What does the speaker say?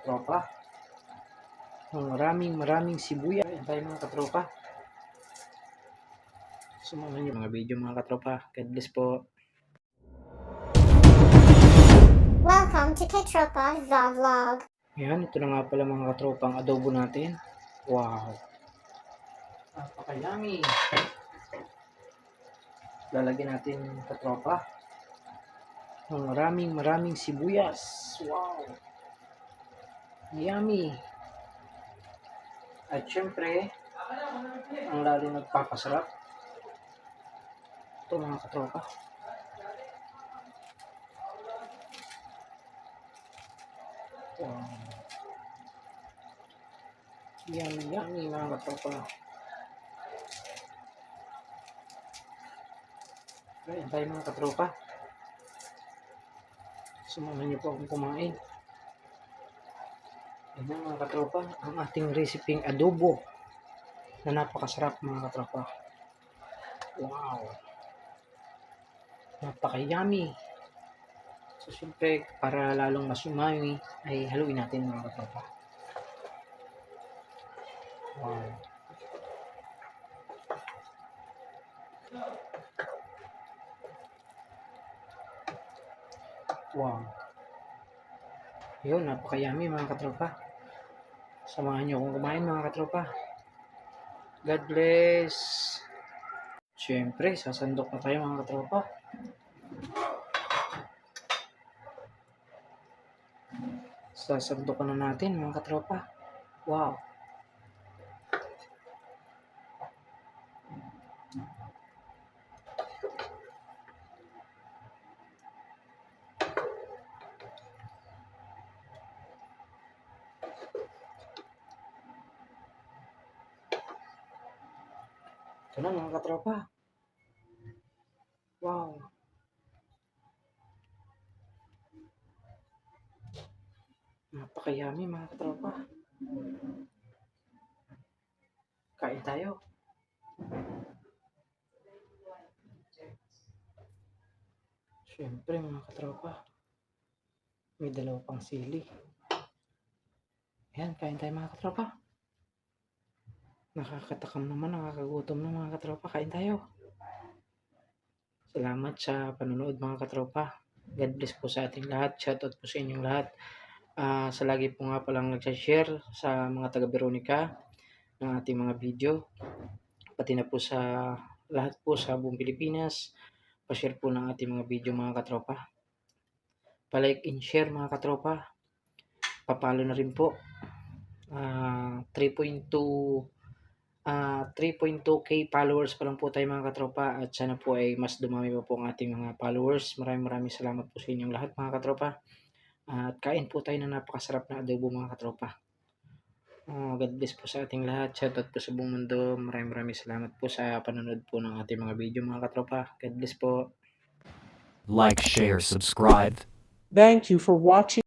katropa. Maraming sibuyas. Ayan tayo mga katropa. Sumunod niyo mga video mga katropa. God bless po. Welcome to Katropa The Vlog. Ayan, ito na nga pala mga katropa ang adobo natin. Wow! Napaka-yummy! Lalagyan natin katropa ng maraming sibuyas. Wow! Yummy! At syempre, ang lalo nagpapasarap, ito mga katropa. Wow! Yummy mga katropa. Ayan tayo mga katropa. Sumama niyo po akong kumain. Ayan na mga katropa, ang ating reseping adobo na napakasarap mga katropa. Wow! Napaka-yummy! So syempre, para lalong mas umami, ay haluin natin mga katropa. Wow! Wow! Yun, napaka-yummy mga katropa. Samahan niyo akong kumain mga katropa. God bless! Siyempre, sasandok na tayo mga katropa. Sasandokan na natin mga katropa. Wow! Ito na mga katropa. Wow! Napaka-yummy mga katropa. Kain tayo. Siyempre mga katropa, may dalawa pang sili. Ayan, kain tayo mga katropa. Nakakatakam naman, nakakagutom na mga katropa. Kain tayo. Salamat sa panonood mga katropa. God bless po sa ating lahat. Shoutout po sa inyong lahat. Sa lagi po nga palang nagsashare sa mga taga Veronica ng ating mga video. Pati na po sa lahat po sa buong Pilipinas. Pa-share po ng ating mga video mga katropa. Pa-like and share mga katropa. Papalo na rin po. 3.2k followers pa lang po tayo mga katropa, at sana po ay mas dumami pa po ang ating mga followers. Maraming salamat po sa inyong lahat mga katropa, at kain po tayo ng napakasarap na adobo mga katropa. God bless po sa ating lahat. Shoutout po sa buong mundo. Maraming salamat po sa panonood po ng ating mga video mga katropa. God bless po. Like, share, subscribe. Thank you for watching.